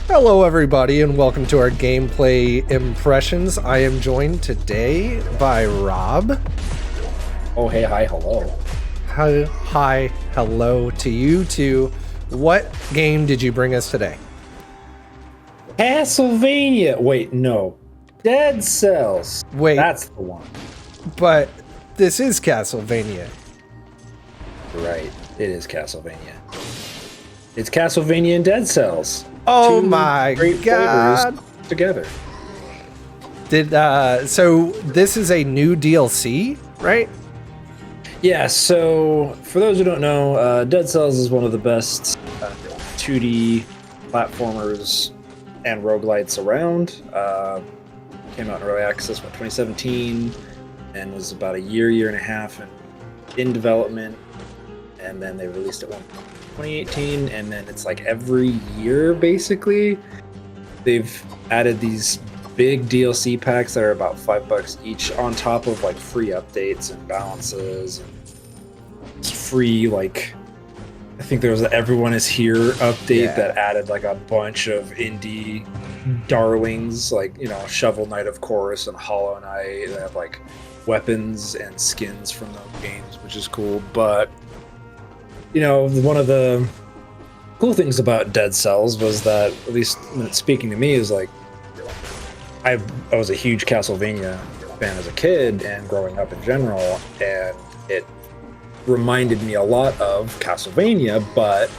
Hello everybody and welcome to our gameplay impressions. I am joined today by Rob. Oh, hey, hi, hello. Hi, hello to you too. What game did you bring us today? Castlevania. Wait, no. Dead Cells. Wait. That's the one. But this is Castlevania. Right. It is Castlevania. It's Castlevania and Dead Cells. Oh Two my great god. flavors together. So this is a new DLC, right? Yeah, so for those who don't know, Dead Cells is one of the best 2D platformers and roguelites around. Came out in early access in 2017 and was about a year and a half in development, and then they released it in 2018, and then it's like every year basically they've added these big DLC packs that are about $5 each on top of like free updates and balances and free, like I think there was an Everyone Is Here update that added like a bunch of indie darlings, like, you know, Shovel Knight of course and Hollow Knight. They have like weapons and skins from those games, which is cool. But you know, one of the cool things about Dead Cells was that, at least when it's speaking to me, is like I was a huge Castlevania fan as a kid and growing up in general, and it reminded me a lot of Castlevania, but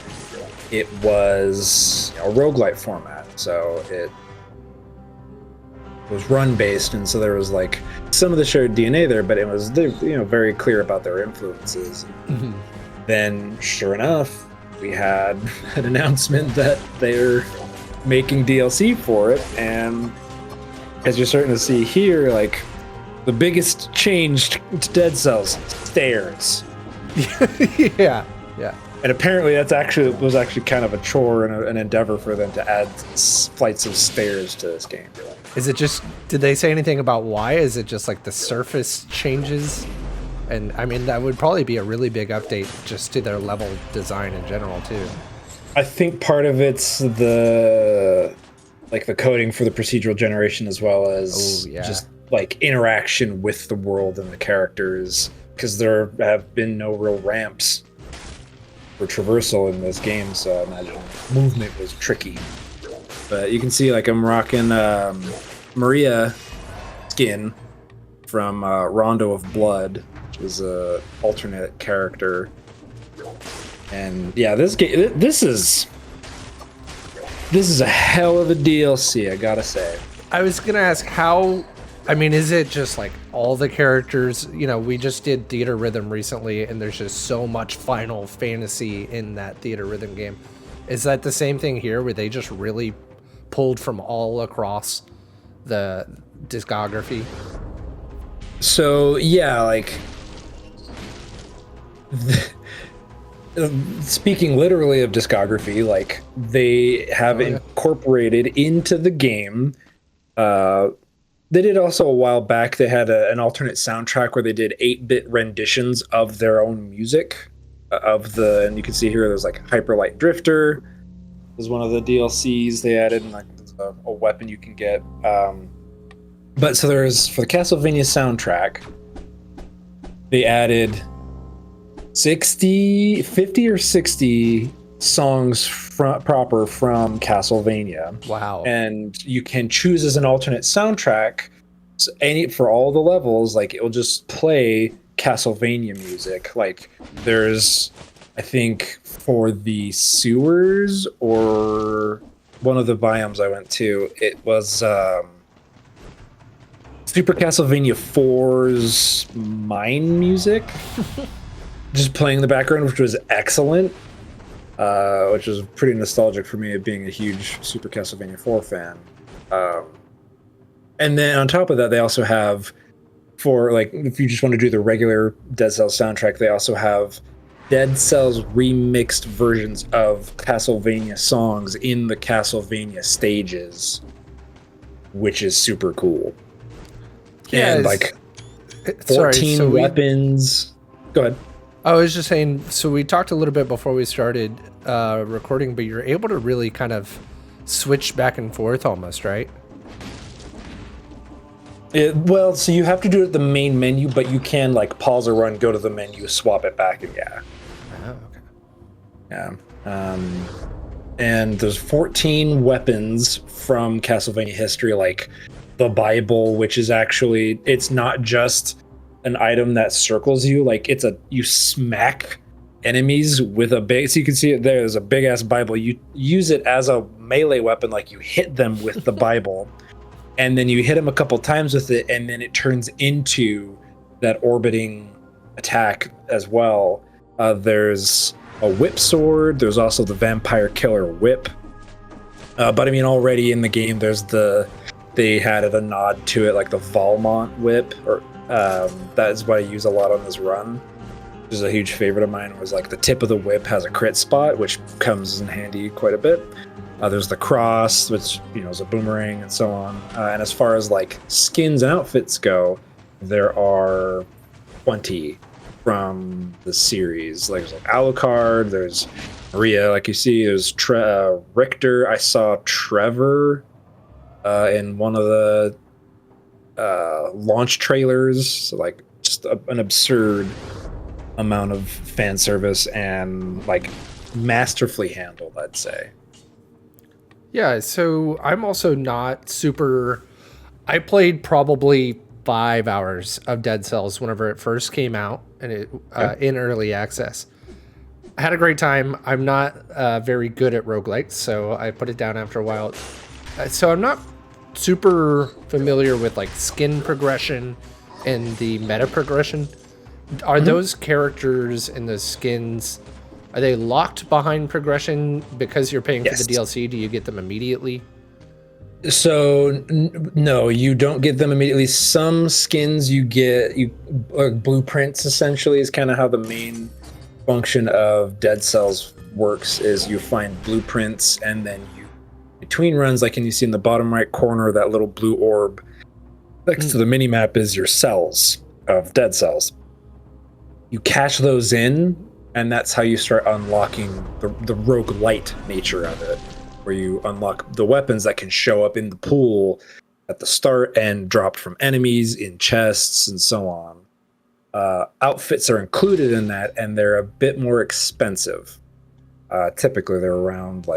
it was a roguelite format, so it was run based, and so there was like some of the shared DNA there, but it was, you know, very clear about their influences. Mm-hmm. Then sure enough, we had an announcement that they're making DLC for it, and as you're starting to see here, like the biggest change to Dead Cells, stairs. yeah. And apparently was actually kind of a chore and an endeavor for them to add flights of stairs to this game. Is it just, did they say anything about why? Is it just like the surface changes? And I mean, that would probably be a really big update just to their level design in general too. I think part of it's the coding for the procedural generation, as well as just like interaction with the world and the characters, because there have been no real ramps for traversal in this game, so I imagine movement was tricky. But you can see, like, I'm rocking Maria skin from Rondo of Blood, which is a alternate character. And yeah, this game, this is a hell of a DLC, I gotta say. I was gonna ask how, I mean, is it just like all the characters? You know, we just did Theater Rhythm recently, and there's just so much Final Fantasy in that Theater Rhythm game. Is that the same thing here, where they just really pulled from all across the discography? So yeah, like speaking literally of discography, like they have incorporated into the game. They did also a while back. They had an alternate soundtrack where they did 8-bit renditions of their own music and you can see here there's like Hyperlight Drifter was one of the DLCs they added, and like a weapon you can get. But so there's, for the Castlevania soundtrack, they added 50 or 60 songs proper from Castlevania. Wow. And you can choose as an alternate soundtrack for all the levels, like it'll just play Castlevania music. Like there's, I think for the sewers or one of the biomes I went to, it was Super Castlevania 4's mine music just playing in the background, which was excellent. Which was pretty nostalgic for me, of being a huge Super Castlevania 4 fan. And then on top of that, they also have, for like, if you just want to do the regular Dead Cells soundtrack, they also have Dead Cells remixed versions of Castlevania songs in the Castlevania stages, which is super cool. Yeah, and like 14 weapons. Go ahead. I was just saying, so we talked a little bit before we started recording, but you're able to really kind of switch back and forth almost, right? Well, so you have to do it at the main menu, but you can like pause or run, go to the menu, swap it back, and yeah. Oh, okay. Yeah. And there's 14 weapons from Castlevania history, like the Bible, which is actually, it's not just an item that circles you, like you smack enemies with a big, so you can see it there's a big ass Bible. You use it as a melee weapon, like you hit them with the Bible. And then you hit him a couple times with it, and then it turns into that orbiting attack as well. There's a whip sword. There's also the vampire killer whip. But I mean, already in the game, they had a nod to it, like the Valmont whip, or that is what I use a lot on this run. Which is a huge favorite of mine. Was like the tip of the whip has a crit spot, which comes in handy quite a bit. There's the cross, which is a boomerang, and so on. And as far as like skins and outfits go, there are 20 from the series. Like there's like Alucard, there's Maria, like you see. There's Richter. I saw Trevor in one of the launch trailers. So like just an absurd amount of fan service and like masterfully handled, I'd say. Yeah, so I'm also not super... I played probably 5 hours of Dead Cells whenever it first came out, and it in early access. I had a great time. I'm not very good at roguelites, so I put it down after a while. So I'm not super familiar with like skin progression and the meta progression. Are those characters and the skins... Are they locked behind progression because you're paying for the DLC? Do you get them immediately? So no, you don't get them immediately. Some skins you get, blueprints essentially is kind of how the main function of Dead Cells works. Is you find blueprints, and then you between runs, like, and you see in the bottom right corner that little blue orb next to the mini map is your cells of Dead Cells. You cache those in. And that's how you start unlocking the roguelite nature of it, where you unlock the weapons that can show up in the pool at the start and dropped from enemies in chests and so on. Outfits are included in that, and they're a bit more expensive. Typically, they're around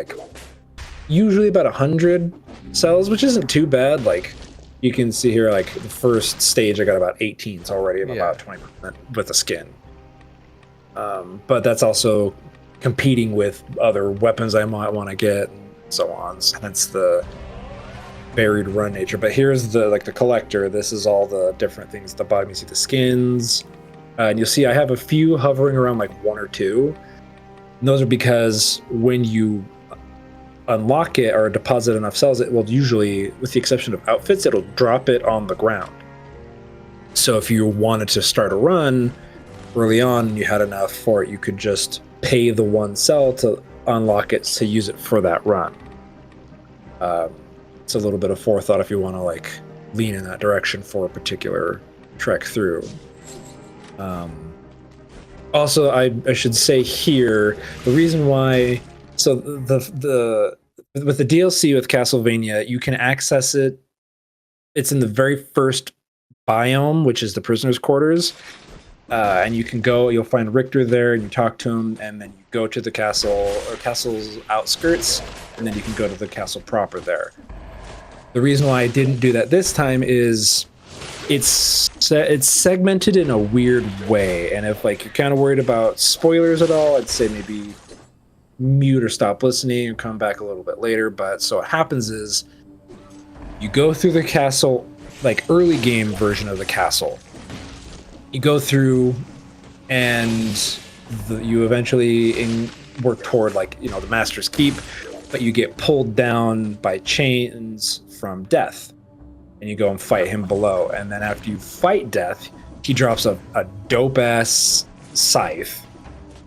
usually about 100 cells, which isn't too bad. Like you can see here, like the first stage, I got about 18s already, and about 20% with a skin. But that's also competing with other weapons I might want to get, and so on. So that's the varied run nature. But here's the collector. This is all the different things at the bottom. You see the skins, and you'll see I have a few hovering around like 1 or 2. And those are because when you unlock it or deposit enough cells, it will usually, with the exception of outfits, it'll drop it on the ground. So if you wanted to start a run early on and you had enough for it, you could just pay the 1 cell to unlock it to use it for that run. It's a little bit of forethought if you want to lean in that direction for a particular trek through. Also, I should say here, the reason why, so the with the DLC with Castlevania, you can access it. It's in the very first biome, which is the prisoner's quarters. And you can go, you'll find Richter there, and you talk to him, and then you go to the castle, or castle's outskirts, and then you can go to the castle proper there. The reason why I didn't do that this time is it's segmented in a weird way, and if you're kind of worried about spoilers at all, I'd say maybe mute or stop listening and come back a little bit later. But so what happens is you go through the castle, early game version of the castle. You go through, and you eventually work toward the Master's Keep, but you get pulled down by chains from Death, and you go and fight him below. And then after you fight Death, he drops a dope ass scythe.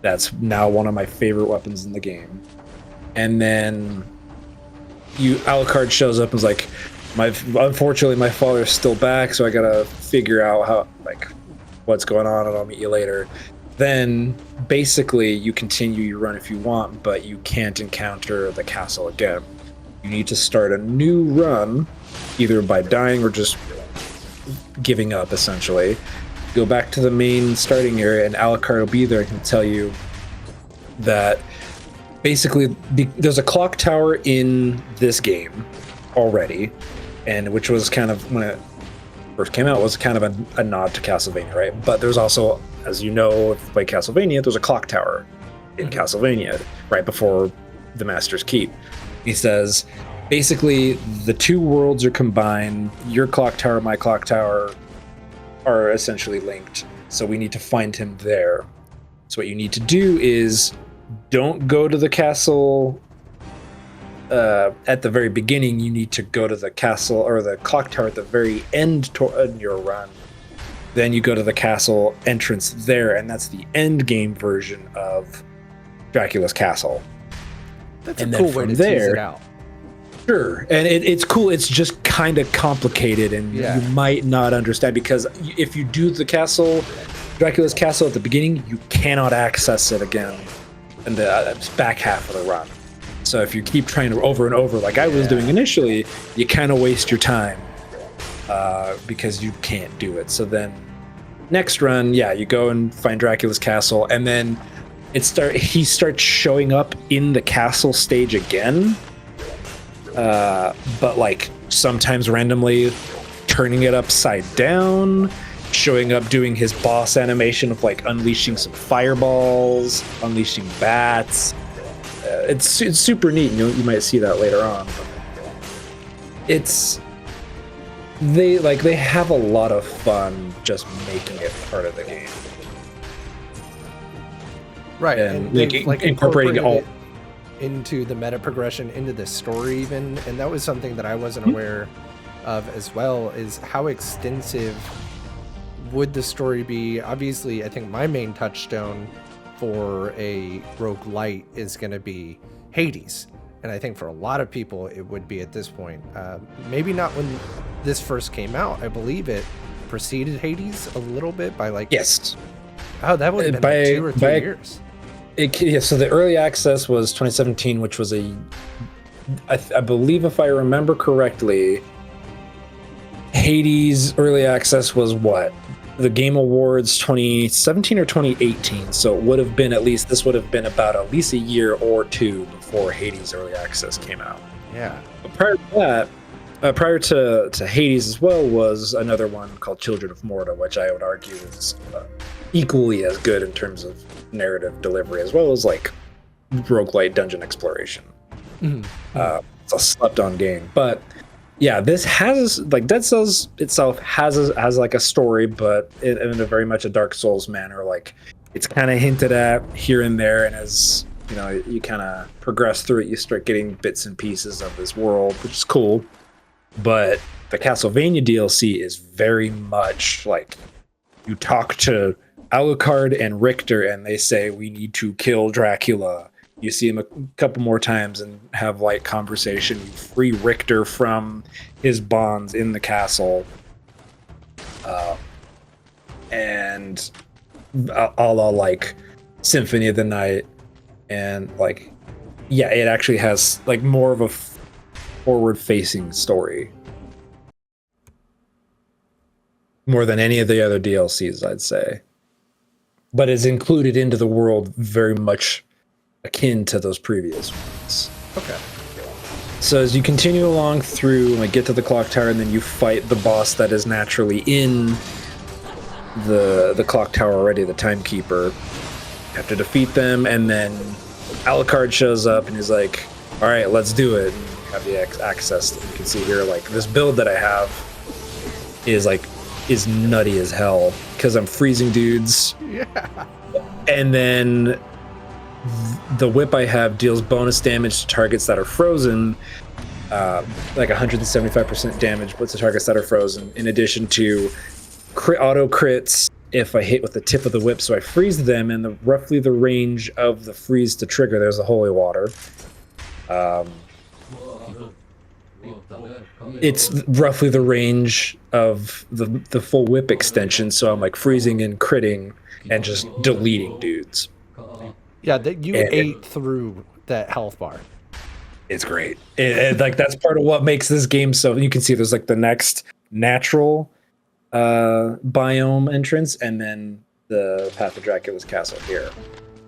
That's now one of my favorite weapons in the game. And then Alucard shows up and is like, unfortunately my father's still back, so I gotta figure out how what's going on, and I'll meet you later. Then basically you continue your run if you want, but you can't encounter the castle again. you need to start a new run, either by dying or just giving up, essentially. Go back to the main starting area, and Alucard will be there and he'll tell you that basically there's a clock tower in this game already, and which was kind of, when it first came out, was kind of a nod to Castlevania, right? But there's also, as you know, if you play Castlevania, there's a clock tower in Castlevania right before the Master's Keep. He says, basically, the two worlds are combined. Your clock tower, my clock tower are essentially linked. So we need to find him there. So what you need to do is don't go to the castle at the very beginning. You need to go to the castle or the clock tower at the very end in your run. Then you go to the castle entrance there, and that's the end game version of Dracula's Castle. That's a cool way to tease it out. Sure, and it's cool. It's just kind of complicated, and you might not understand, because if you do the castle, Dracula's Castle at the beginning, you cannot access it again in the back half of the run. So if you keep trying to over and over, like I was doing initially, you kind of waste your time because you can't do it. So then next run, you go and find Dracula's Castle, and then he starts showing up in the castle stage again. But like sometimes randomly turning it upside down, showing up doing his boss animation of like unleashing some fireballs, unleashing bats. It's super neat. You might see that later on. They have a lot of fun just making it part of the game. Right, and like incorporating all into the meta progression, into the story even, and that was something that I wasn't aware of as well, is how extensive would the story be. Obviously, I think my main touchstone for a roguelite is going to be Hades, and I think for a lot of people it would be at this point. Maybe not when this first came out. I believe it preceded Hades a little bit by like... Yes. Oh, that would have been like 2 or 3 years. So the early access was 2017, which was I believe, if I remember correctly, Hades early access was what? The Game Awards 2017 or 2018. So it would have been this would have been about at least a year or 2 before Hades early access came out. Yeah. But prior to that, prior to Hades as well, was another one called Children of Morta, which I would argue is equally as good in terms of narrative delivery, as well as like roguelite dungeon exploration. It's a slept-on game, but this has, like, Dead Cells itself has like a story, but in a very much a Dark Souls manner. Like, it's kind of hinted at here and there, and as you kind of progress through it, you start getting bits and pieces of this world, which is cool. But the Castlevania DLC is very much like, you talk to Alucard and Richter, and they say, we need to kill Dracula. You see him a couple more times and have light conversation. You free Richter from his bonds in the castle. And a la like Symphony of the Night. And like, it actually has like more of a forward-facing story. More than any of the other DLCs, I'd say. But is included into the world very much akin to those previous ones. Okay. So as you continue along through, like, get to the clock tower, and then you fight the boss that is naturally in the clock tower already, the timekeeper. You have to defeat them, and then Alucard shows up and he's like, all right, let's do it. And you have the access. You can see here, like, this build that I have is nutty as hell, because I'm freezing dudes. Yeah. And then the whip I have deals bonus damage to targets that are frozen, like 175% damage, but to targets that are frozen, in addition to auto crits if I hit with the tip of the whip. So I freeze them, and roughly the range of the freeze to trigger, there's the holy water. It's roughly the range of the full whip extension, so I'm like freezing and critting and just deleting dudes. Yeah, that you ate through that health bar. It's great. Like that's part of what makes this game so. You can see there's like the next natural biome entrance, and then the Path of Dracula's Castle here.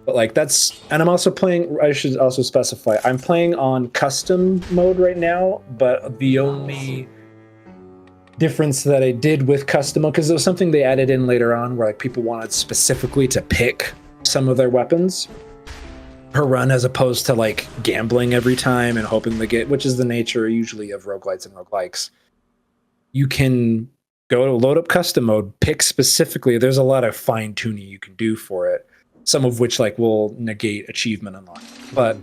But like that's, and I'm also playing. I should also specify I'm playing on custom mode right now. But the only difference that I did with custom mode, because it was something they added in later on, where like people wanted specifically to pick some of their weapons per run, as opposed to like gambling every time and hoping to get, which is the nature usually of roguelites and roguelikes. You can go to load up custom mode, pick specifically. There's a lot of fine tuning you can do for it. Some of which like will negate achievement unlock, but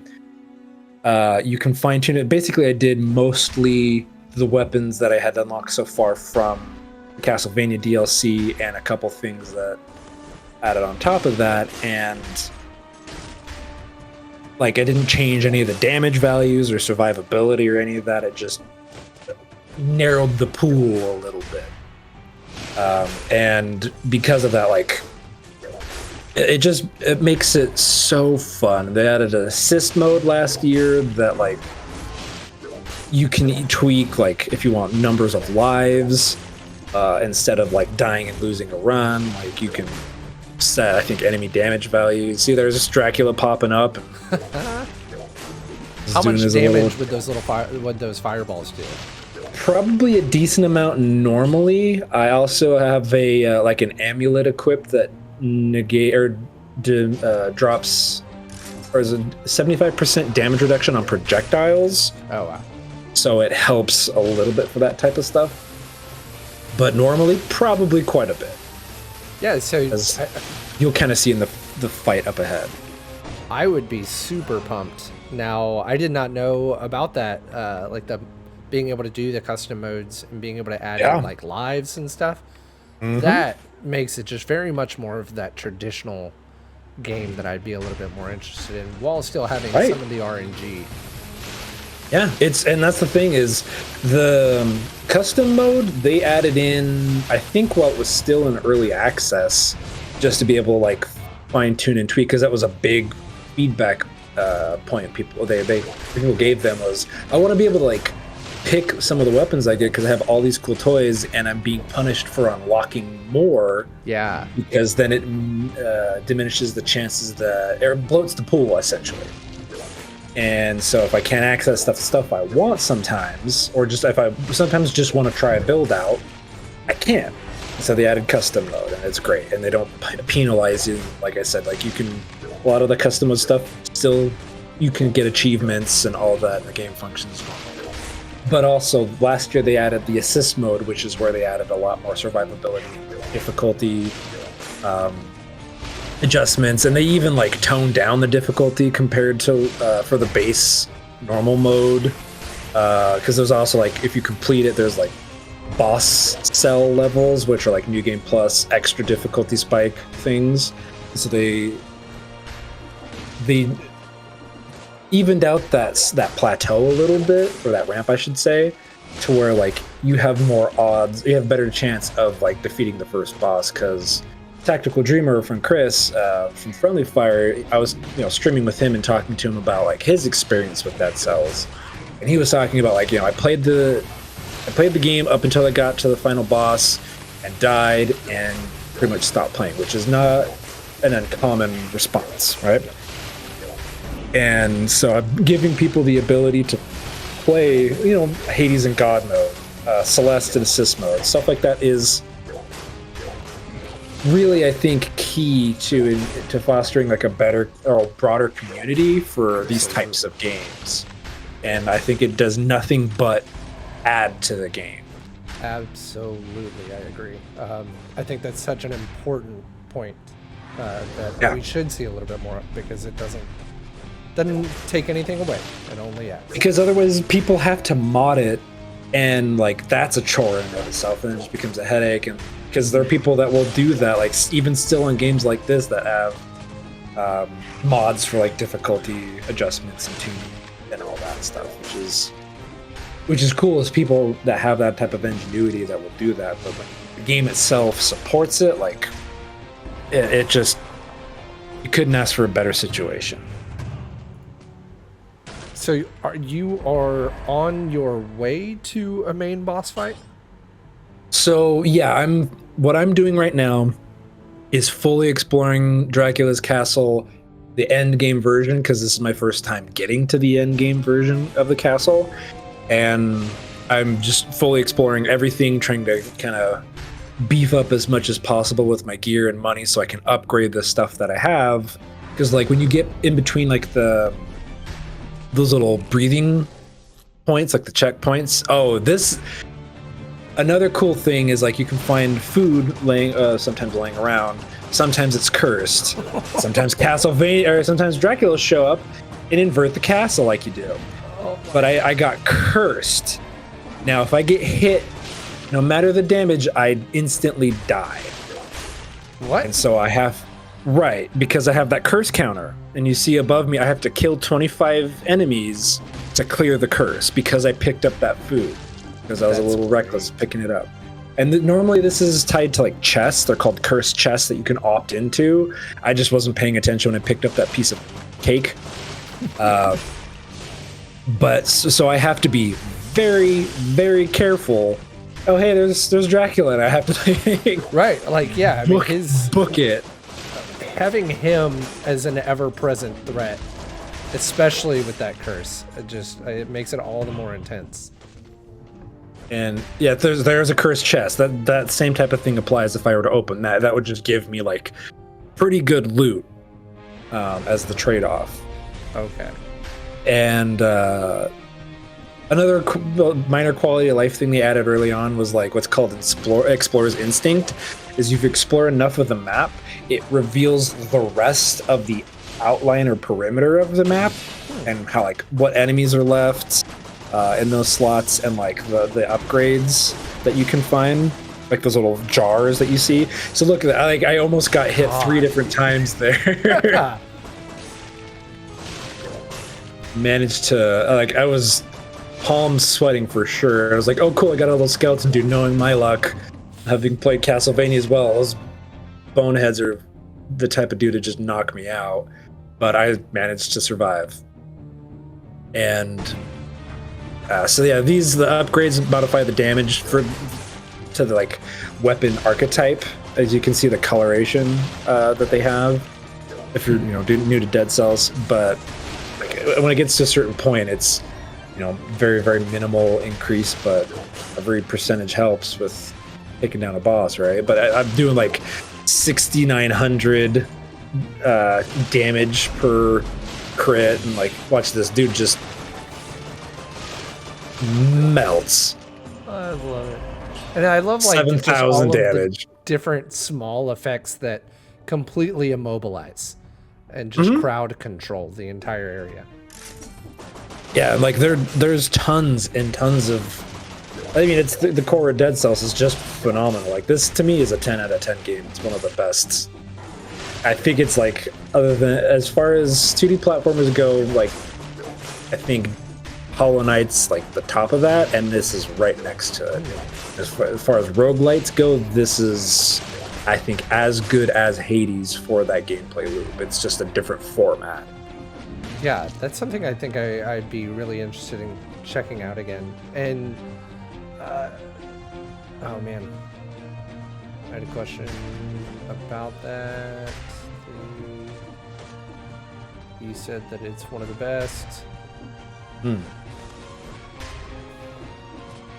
you can fine tune it. Basically, I did mostly the weapons that I had unlocked so far from the Castlevania DLC and a couple things that added on top of that, and like I didn't change any of the damage values or survivability or any of that. It just narrowed the pool a little bit, and because of that, like. It makes it so fun. They added an assist mode last year that like you can tweak like if you want numbers of lives instead of like dying and losing a run. Like you can set I think enemy damage values. See, there's this Dracula popping up. How much damage would those fireballs do? Probably a decent amount normally. I also have a like an amulet equipped that negate or drops or is a 75% damage reduction on projectiles. Oh wow. So it helps a little bit for that type of stuff. But normally probably quite a bit. Yeah, so you'll kind of see in the fight up ahead. I would be super pumped. Now, I did not know about that, like the being able to do the custom modes and being able to add in like lives and stuff. Mm-hmm. That makes it just very much more of that traditional game that I'd be a little bit more interested in, while still having some of the RNG. Yeah, and that's the thing is the custom mode they added in, I think, while it was still in early access, just to be able to like fine tune and tweak, because that was a big feedback point people gave them was, I want to be able to like pick some of the weapons I get because I have all these cool toys and I'm being punished for unlocking more. Yeah. Because then it diminishes the chances that it bloats the pool essentially. And so if I can't access stuff I want sometimes, or just if I sometimes just want to try a build out, I can't. So they added custom mode and it's great. And they don't penalize you. Like I said, like you can, a lot of the custom mode stuff still, you can get achievements and all that, and the game functions normally. But also, last year they added the assist mode, which is where they added a lot more survivability, difficulty adjustments, and they even like toned down the difficulty compared to for the base normal mode. Because there's also like, if you complete it, there's like boss cell levels, which are like New Game Plus extra difficulty spike things. So they evened out that plateau a little bit, or that ramp I should say, to where like you have more odds, you have better chance of like defeating the first boss. Because Tactical Dreamer from Chris from Friendly Fire, I was streaming with him and talking to him about like his experience with Dead Cells, and he was talking about like, I played the game up until I got to the final boss and died and pretty much stopped playing, which is not an uncommon response, right? And so I'm giving people the ability to play, Hades and God mode, Celeste and assist mode, stuff like that is really, I think, key to fostering like a better or broader community for these types of games. And I think it does nothing but add to the game. Absolutely, I agree. I think that's such an important point that we should see a little bit more of, because it doesn't take anything away. It only adds. Because otherwise people have to mod it, and like that's a chore in and of itself, and it just becomes a headache. And because there are people that will do that, like even still in games like this that have mods for like difficulty adjustments and tuning and all that stuff, which is cool. Is people that have that type of ingenuity that will do that. But when the game itself supports it, like it just, you couldn't ask for a better situation. So you are on your way to a main boss fight? So yeah, what I'm doing right now is fully exploring Dracula's Castle, the end game version, because this is my first time getting to the end game version of the castle, and I'm just fully exploring everything, trying to kind of beef up as much as possible with my gear and money so I can upgrade the stuff that I have. Because like when you get in between like those little breathing points, like the checkpoints. Oh, another cool thing is like you can find food sometimes laying around. Sometimes it's cursed. Sometimes sometimes Dracula show up and invert the castle like you do. But I got cursed. Now if I get hit, no matter the damage, I instantly die. What? And so because I have that curse counter. And you see above me, I have to kill 25 enemies to clear the curse because I picked up that food. Because I was a little reckless picking it up. And normally this is tied to like chests. They're called cursed chests that you can opt into. I just wasn't paying attention when I picked up that piece of cake. But so I have to be very, very careful. Oh, hey, there's Dracula, and I have to right, like yeah, I mean book it. Having him as an ever-present threat, especially with that curse, it makes it all the more intense. And yeah, there's a cursed chest. That same type of thing applies if I were to open that. That would just give me like pretty good loot as the trade-off. Okay. And another minor quality of life thing they added early on was like what's called Explorer's Instinct. Is if you explore enough of the map, it reveals the rest of the outline or perimeter of the map and how like what enemies are left in those slots and like the upgrades that you can find, like those little jars that you see. So look at that, like I almost got hit 3 different times there. Managed to I was palms sweating for sure. I was like, oh cool, I got a little skeleton dude. Knowing my luck, having played Castlevania as well, those boneheads are the type of dude to just knock me out, but I managed to survive. And so yeah, the upgrades modify the damage to the like weapon archetype. As you can see, the coloration that they have if you're new to Dead Cells, but like when it gets to a certain point, it's very, very minimal increase, but every percentage helps with taking down a boss, right? But I'm doing like 6,900 damage per crit, and like watch this dude just melts. I love it, and I love like 7,000 damage. Different small effects that completely immobilize and just crowd control the entire area. Yeah, like there's tons and tons of. I mean, it's the core of Dead Cells is just phenomenal. Like this to me is a 10 out of 10 game. It's one of the best. I think it's like, other than as far as 2D platformers go, like I think Hollow Knight's like the top of that, and this is right next to it. As far as roguelites go, this is, I think, as good as Hades for that gameplay loop. It's just a different format. Yeah, that's something I think I'd be really interested in checking out again. And oh man, I had a question about that. You said that it's one of the best.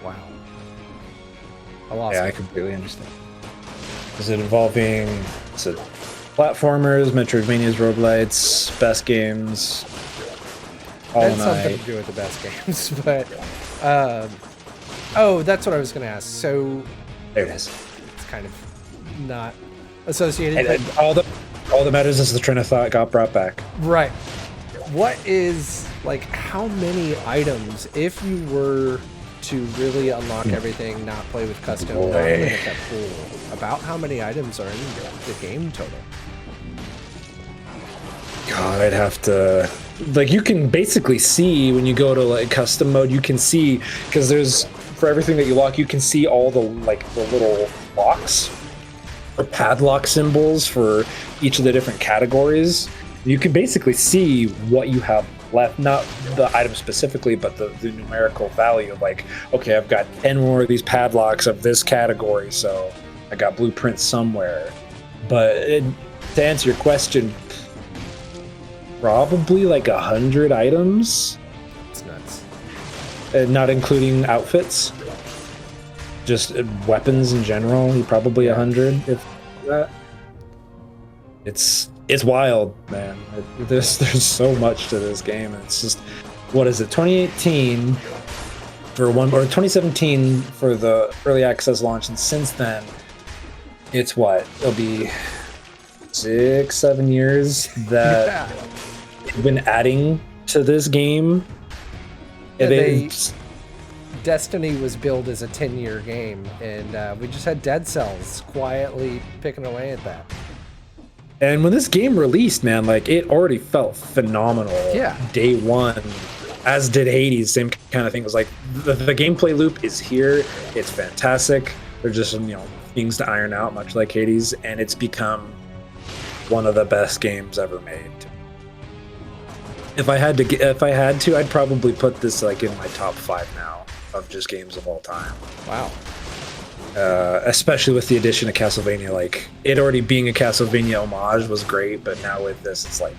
Wow. I lost it. I completely understand. Is it involving platformers, Metroidvanias, roguelites, best games? That's something to do with the best games, but oh, that's what I was going to ask. So there it is. It's kind of not associated. And all that matters is the train of thought got brought back. Right. What is like how many items if you were to really unlock everything, not play with custom, not limit that pool? About how many items are in the game total? God, I'd have to. Like you can basically see when you go to like custom mode, you can see because there's for everything that you lock, you can see all the little locks or padlock symbols for each of the different categories. You can basically see what you have left, not the item specifically, but the numerical value of like, okay, I've got 10 more of these padlocks of this category, so I got blueprints somewhere. But to answer your question, probably like 100 items. It's nuts. Not including outfits. Just weapons in general, probably 100 if that. It's wild, man. There's so much to this game. It's just, what is it? 2018 for one, or 2017 for the early access launch, and since then, it's what? It'll be 6-7 years that we've been adding to this game. Yeah, Destiny was billed as a 10-year game, and we just had Dead Cells quietly picking away at that. And when this game released, man, like, it already felt phenomenal. Yeah. Day one, as did Hades. Same kind of thing. It was like the gameplay loop is here. It's fantastic. There's just some, things to iron out, much like Hades, and it's become one of the best games ever made. If I had to, I'd probably put this like in my top 5 now of just games of all time. Wow. Especially with the addition of Castlevania, like, it already being a Castlevania homage was great, but now with this, it's like,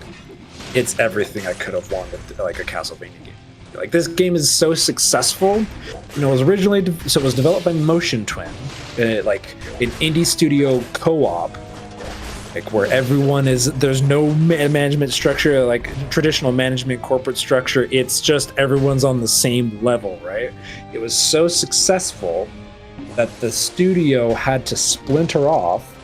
it's everything I could have wanted, like a Castlevania game. Like, this game is so successful. It was it was developed by Motion Twin, like an indie studio co-op, like where there's no management structure, like traditional management corporate structure. It's just everyone's on the same level, right? It was so successful that the studio had to splinter off,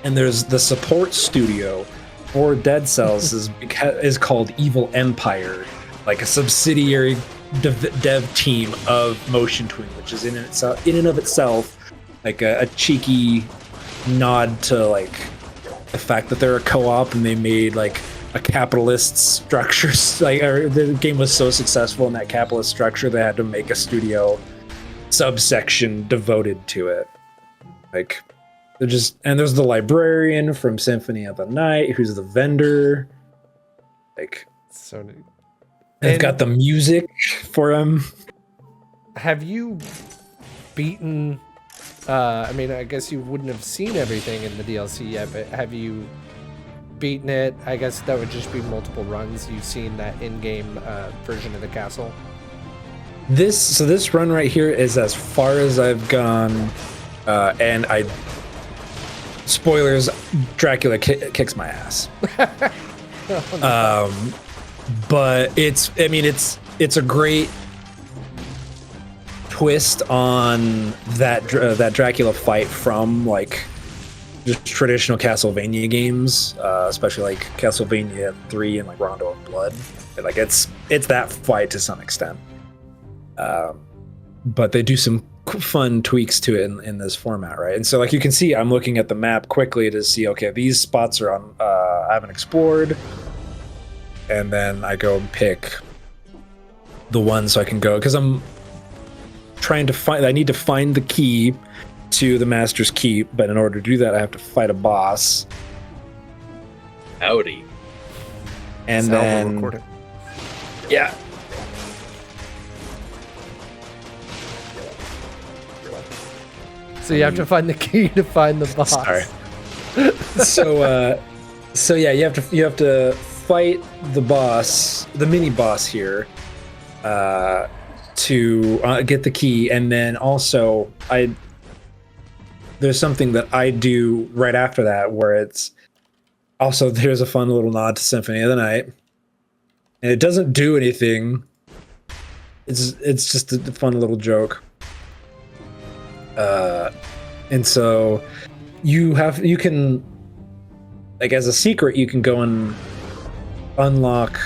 and there's the support studio for Dead Cells is called Evil Empire, like a subsidiary dev team of Motion Twin, which is in and of itself like a cheeky nod to like the fact that they're a co-op and they made like a capitalist structure. Like, the game was so successful in that capitalist structure, they had to make a studio subsection devoted to it. Like, there's the librarian from Symphony of the Night, who's the vendor. Like, so they've got the music for him. Have you beaten? I mean, I guess you wouldn't have seen everything in the DLC yet, but have you beaten it? I guess that would just be multiple runs. You've seen that in-game version of the castle. This run right here is as far as I've gone, and spoilers, Dracula kicks my ass. But it's a great twist on that Dracula fight from like just traditional Castlevania games, especially like Castlevania 3 and like Rondo of Blood. Like, it's that fight to some extent. But they do some fun tweaks to it in this format, right? And so, like, you can see, I'm looking at the map quickly to see, okay, these spots are on, I haven't explored, and then I go and pick the one so I can go, because I'm trying to I need to find the key to the Master's Keep, but in order to do that, I have to fight a boss. Howdy. And then, yeah. So you have to find the key to find the boss. Sorry. So yeah, you have to fight the boss, the mini boss here, to get the key, and then also there's something that I do right after that where it's also, there's a fun little nod to Symphony of the Night, and it doesn't do anything. It's just a fun little joke. And so you can, like, as a secret, you can go and unlock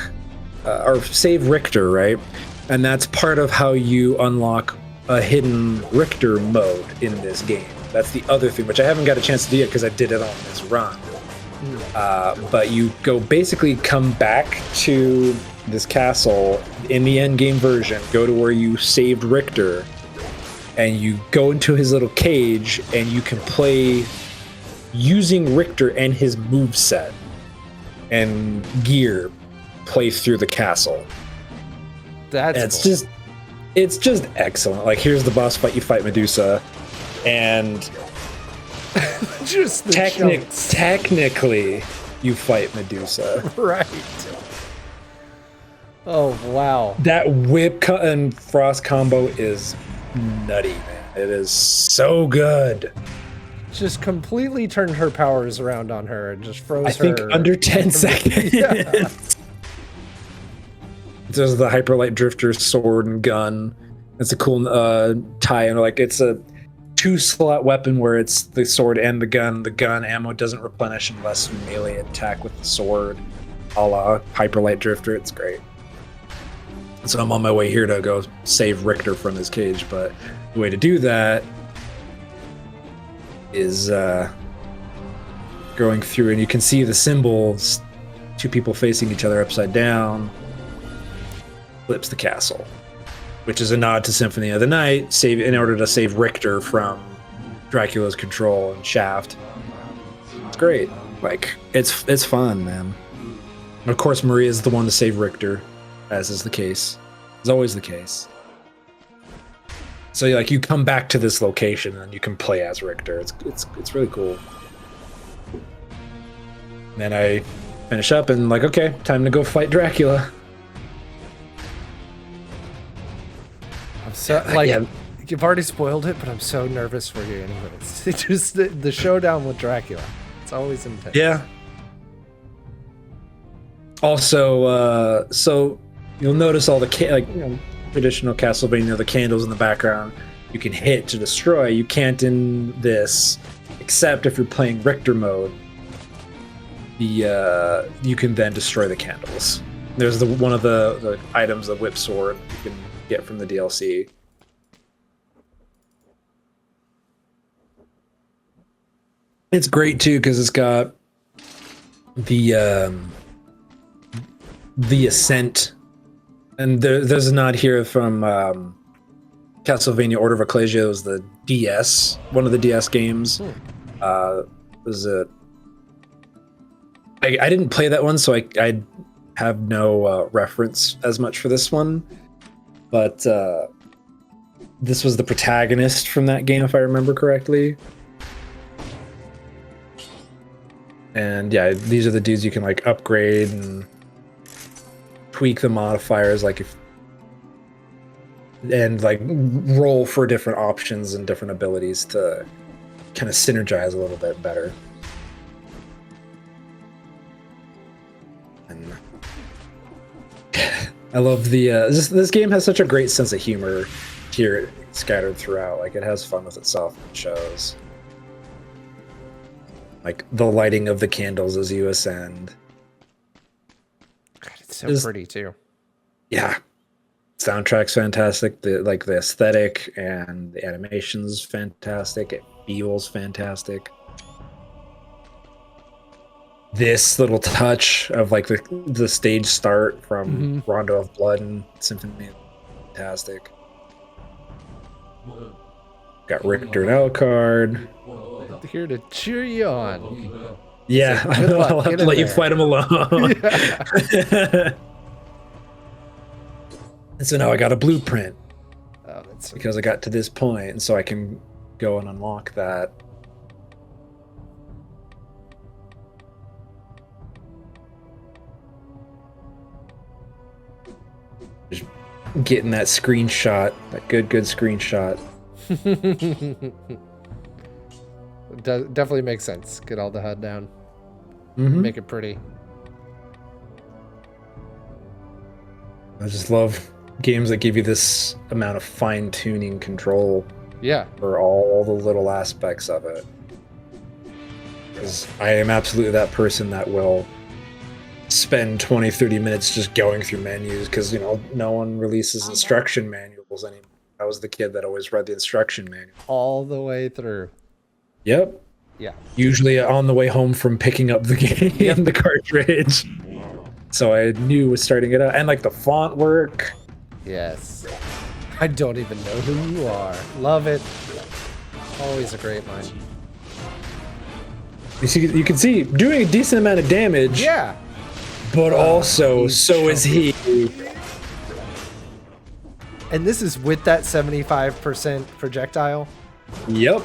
or save Richter, right? And that's part of how you unlock a hidden Richter mode in this game. That's the other thing, which I haven't got a chance to do yet because I did it on this run. But you basically come back to this castle in the end game version, go to where you saved Richter, and you go into his little cage, and you can play using Richter and his moveset and gear. play through the castle. That's And it's just excellent. Like, here's the boss fight. You fight Medusa, and just the technically you fight Medusa. Right. Oh, wow. That whip cut and frost combo is nutty, man. It is so good. Just completely turned her powers around on her and just froze her. I think under 10 seconds. Yeah. There's the Hyperlight Drifter sword and gun. It's a cool tie-in. Like, it's a 2-slot weapon where it's the sword and the gun. The gun ammo doesn't replenish unless you melee attack with the sword. A la Hyperlight Drifter. It's great. So I'm on my way here to go save Richter from his cage, but the way to do that is going through, and you can see the symbols, 2 people facing each other upside down, flips the castle, which is a nod to Symphony of the Night, in order to save Richter from Dracula's control and Shaft. It's great. Like, it's fun, man. And of course, Maria is the one to save Richter, as is the case. It's always the case. So, like, you come back to this location and you can play as Richter. It's really cool. And then I finish up and, like, okay, time to go fight Dracula. I'm so, like, you've already spoiled it, but I'm so nervous for you anyways. It's just the showdown with Dracula. It's always intense. Yeah. Also, so you'll notice all the traditional Castlevania, the candles in the background you can hit to destroy. You can't in this, except if you're playing Richter mode. You can then destroy the candles. There's one of the items, the whip sword, you can get from the DLC. It's great too because it's got the ascent, and there's a nod here from Castlevania Order of Ecclesia. It was the DS, one of the DS games. I didn't play that one, so I have no reference as much for this one, but this was the protagonist from that game, if I remember correctly. And yeah, these are the dudes you can like upgrade and tweak the modifiers, like and like roll for different options and different abilities to kind of synergize a little bit better. And I love the this game has such a great sense of humor here scattered throughout. Like, it has fun with itself and shows. Like the lighting of the candles as you ascend. God, it's so pretty too. Yeah. Soundtrack's fantastic. The aesthetic and the animation's fantastic. It feels fantastic. This little touch of like the stage start from Rondo of Blood and Symphony, fantastic. Got Richter and Alucard. Here to cheer you on. Yeah, I'll have to let you fight him alone. Yeah. And so now I got a blueprint. Oh, that's because I got to this point, and so I can go and unlock that. Just getting that screenshot, that good screenshot. Definitely makes sense. Get all the HUD down. Make it pretty. I just love games that give you this amount of fine-tuning control. Yeah. For all the little aspects of it. Because I am absolutely that person that will spend 20-30 minutes just going through menus, because no one releases instruction manuals anymore. I was the kid that always read the instruction manual all the way through. Yep. Yeah. Usually on the way home from picking up the game, the cartridge. So I knew was starting it out, and like the font work. Yes. I don't even know who you are. Love it. Always a great line. You can see doing a decent amount of damage. Yeah. But also, he's so is he. And this is with that 75% projectile? Yep.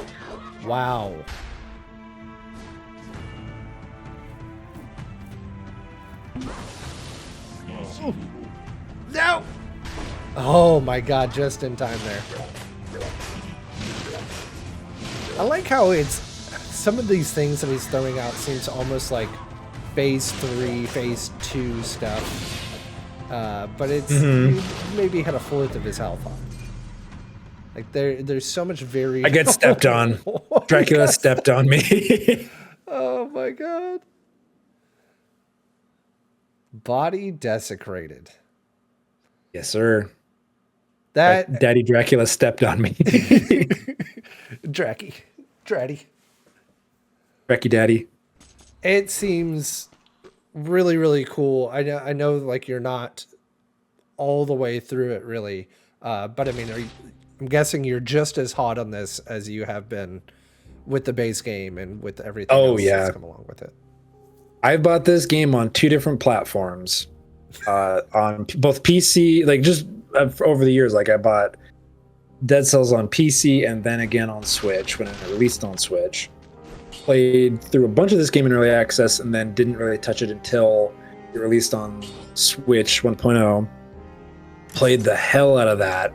Wow. No! Oh my god, just in time there. I like how it's... Some of these things that he's throwing out seems almost like phase 3, phase 2 stuff. But it's... He maybe had a fourth of his health on. Like, there's so much variation. I get stepped on. Dracula stepped on me. Oh my god. Body desecrated. Yes, sir. That Daddy Dracula stepped on me. Dratty. Dracky Daddy. It seems really, really cool. I know like you're not all the way through it really. But I mean, I'm guessing you're just as hot on this as you have been with the base game and with everything else that's come along with it. I bought this game on 2 different platforms, on both PC, like just over the years. Like I bought Dead Cells on PC and then again on Switch when it released on Switch. Played through a bunch of this game in early access and then didn't really touch it until it released on Switch 1.0. Played the hell out of that,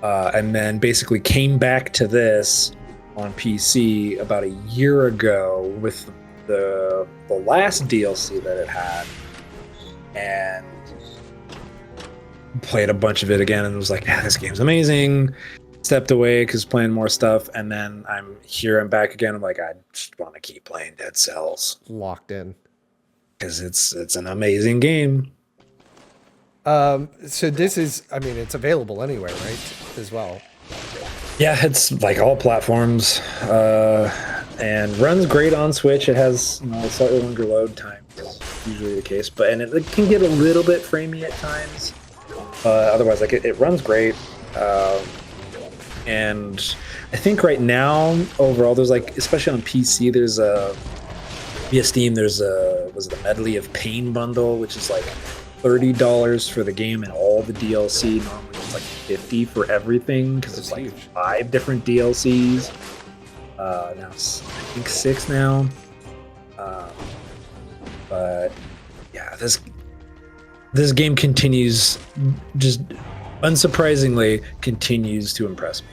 and then basically came back to this on PC about a year ago with the last DLC that it had, and played a bunch of it again and was like, yeah, this game's amazing. Stepped away because playing more stuff, and then I'm back again. I'm like, I just want to keep playing Dead Cells. Locked in. Because it's an amazing game. So this is, I mean, it's available anywhere, right? As well. Yeah, it's like all platforms, and runs great on Switch. It has slightly longer load time, usually the case, but it can get a little bit framey at times. Otherwise, like it runs great. And I think right now, overall, there's like, especially on PC, there's via Steam, there's the Medley of Pain bundle, which is like $30 for the game and all the DLC. Normally it's like $50 for everything because it's like 5 different DLCs. Now it's, I think 6 now. But yeah, this game continues, just unsurprisingly continues to impress me.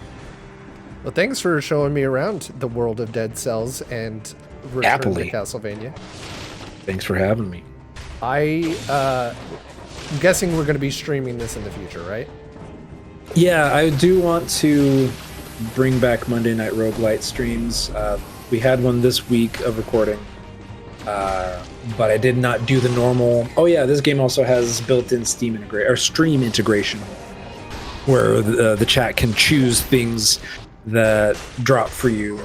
Well, thanks for showing me around the world of Dead Cells and Return to Castlevania. Thanks for having me. I'm guessing we're going to be streaming this in the future, right? Yeah, I do want to bring back Monday Night Roguelite streams. We had one this week of recording, but I did not do the normal. Oh yeah, this game also has built-in Steam stream integration, where the chat can choose things that drop for you.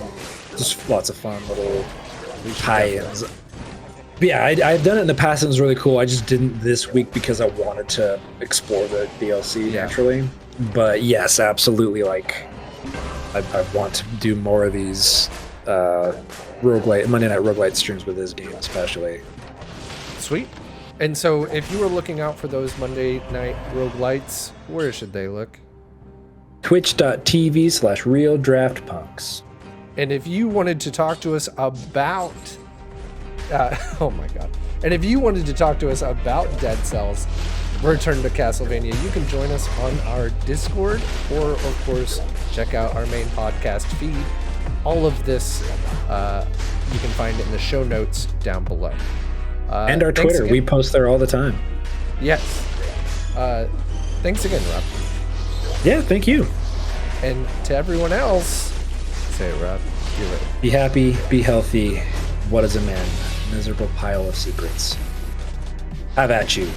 Just lots of fun little tie-ins. But yeah, I've done it in the past and it was really cool. I just didn't this week because I wanted to explore the DLC naturally. But yes, absolutely. Like, I want to do more of these Monday Night Roguelite streams with this game, especially. Sweet. And so, if you were looking out for those Monday Night Roguelites, where should they look? Twitch.tv/RealDraftPunks. And if you wanted to talk to us about oh my god. And if you wanted to talk to us about Dead Cells, Return to Castlevania, you can join us on our Discord, or of course, check out our main podcast feed. All of this you can find in the show notes down below. And our Twitter. We post there all the time. Yes. Thanks again, Rob. Yeah, thank you. And to everyone else, say it, Rob. You're ready. Be happy, be healthy. What is a man? Miserable pile of secrets. Have at you.